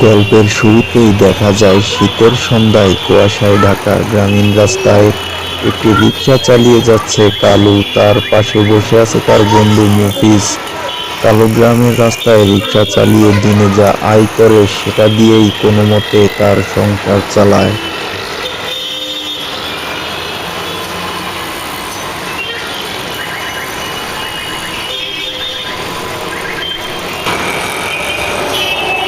গল্পের শুরুতেই দেখা যায় শীতের সন্ধ্যায় কুয়াশায় ঢাকা গ্রামীণ রাস্তায় একটি রিকশা চালিয়ে যাচ্ছে কালু। তার পাশে বসে আছে তার বন্ধু মফিজ। কালু গ্রামের রাস্তায় রিকশা চালিয়ে দিনে যা আয় করে সেটা দিয়েই কোনো মতে তার সংসার চালায়।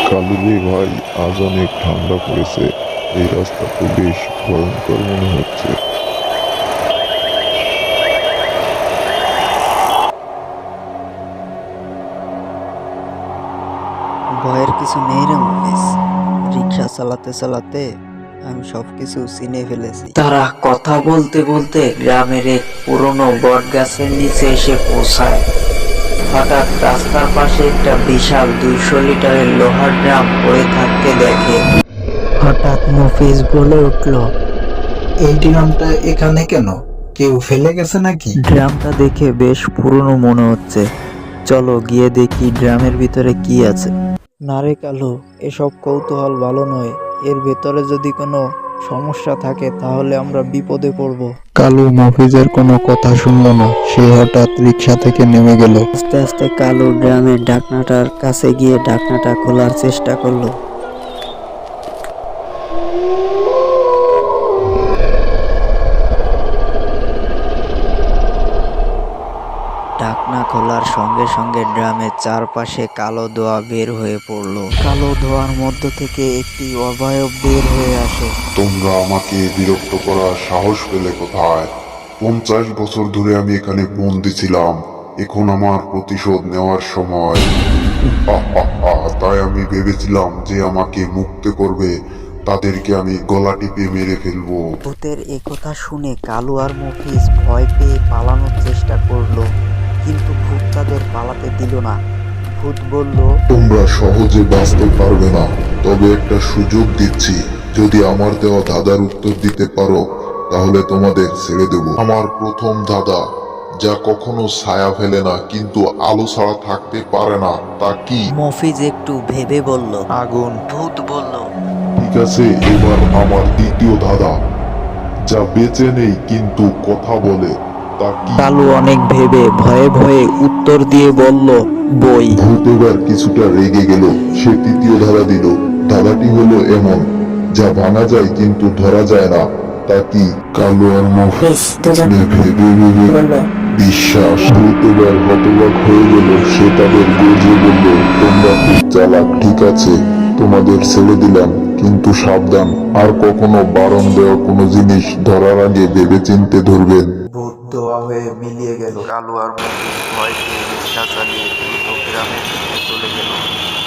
কালুজি ভাই, আজ অনেক ঠান্ডা পড়েছে। এই রাস্তা তো বেশ ভয়ঙ্কর মনে হচ্ছে। ভয়ের কিছু নেই রে মফিজ। রিক্সা চালাতে চালাতে আমি সবকিছু চিনে ফেলেছি। তারা কথা বলতে বলতে গ্রামের এক পুরনো বট গাছের নিচে এসে পৌঁছায়। হঠাৎ রাস্তার পাশে একটা বিশাল 200 লিটারের লোহার ড্রাম পড়ে থাকতে দেখে। হঠাৎ মফিজ বলে উঠল, এই ড্রামটা এখানে কেন? কেউ ফেলে গেছে নাকি? ড্রামটা দেখে বেশ পুরনো মনে হচ্ছে, চলো গিয়ে দেখি ড্রামের ভিতরে কি আছে। না রে কালু, এসব কৌতূহল ভালো নয়। এর ভেতরে যদি কোনো সমস্যা থাকে তাহলে আমরা বিপদে পড়ব। কালু মফিজের কোনো কথা শুনল না। সে হঠাৎ রিকশা থেকে নেমে গেল। আস্তে আস্তে কালু ড্রামের ঢাকনাটার কাছে গিয়ে ঢাকনাটা খোলার চেষ্টা করলো। ঢাকনা খোলার সঙ্গে সঙ্গে ড্রামের চারপাশে কালো ধোঁয়া বের হয়ে পড়লো। কালো ধোঁয়ার মধ্য থেকে একটি অবয়ব বের হয়ে আসে। তোমরা আমাকে বিরক্ত করার সাহস পেলে কোথায়? 50 বছর ধরে আমি এখানে বন্দি ছিলাম। এখন আমার প্রতিশোধ নেওয়ার সময়। তাই আমি ভেবেছিলাম যে আমাকে মুক্ত করবে, তাদেরকে আমি গলা টিপে মেরে ফেলবো। ভূতের একথা শুনে কালু আর মফিজ ভয় পেয়ে পালানোর চেষ্টা করলো, কিন্তু ভূত তাদের পালাতে দিল না। ভূত বলল, তোমরা সহজে বাঁচতে পারবে না, তবে একটা সুযোগ দিচ্ছি। যদি আমার দেওয়া ধাঁধার উত্তর দিতে পারো তাহলে তোমাদের ছেড়ে দেব। আমার প্রথম ধাঁধা, যা কখনো ছায়া ফেলে না কিন্তু আলো ছাড়া থাকতে পারে না, তা কি? মফিজ একটু ভেবে বলল, আগুন। ভূত বলল, ঠিক আছে, এবার আমার দ্বিতীয় ধাঁধা, যা বেঁচে নেই কিন্তু কথা বলে, তা কি? কালু অনেক ভেবে ভয়ে ভয়ে উত্তর দিয়ে বলল, বই। ভূত এবার কিছুটা রেগে গেল। সে তৃতীয় ধাঁধা দিল। ধাঁধাটি হলো এমন, যা ভাঙা যায় কিন্তু ধরা যায় না, তা কি? কালো আর মফিজ ভেবে ভেবে বিশ্বাস। ভূত এবার হতবাক হয়ে গেল। সে তাদের গর্জে বলল, তোমরা খুব চালাক। ঠিক আছে, তোমাদের ছেড়ে দিলাম, কিন্তু সাবধান, আর কখনো বারণ দেওয়া কোনো জিনিস ধরার আগে ভেবে চিনতে ধরবেন। ভূত ধোয়া হয়ে মিলিয়ে গেল। কালু আর মফিজ ভয় পেয়ে রিকশা চালিয়ে দ্রুত গ্রামের দিকে চলে গেল।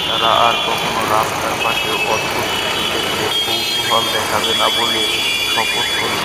তারা আর কখনো রাস্তার পাশে অদ্ভুত কিছু দেখলে কৌতূহল দেখাবে না বলে শপথ করল।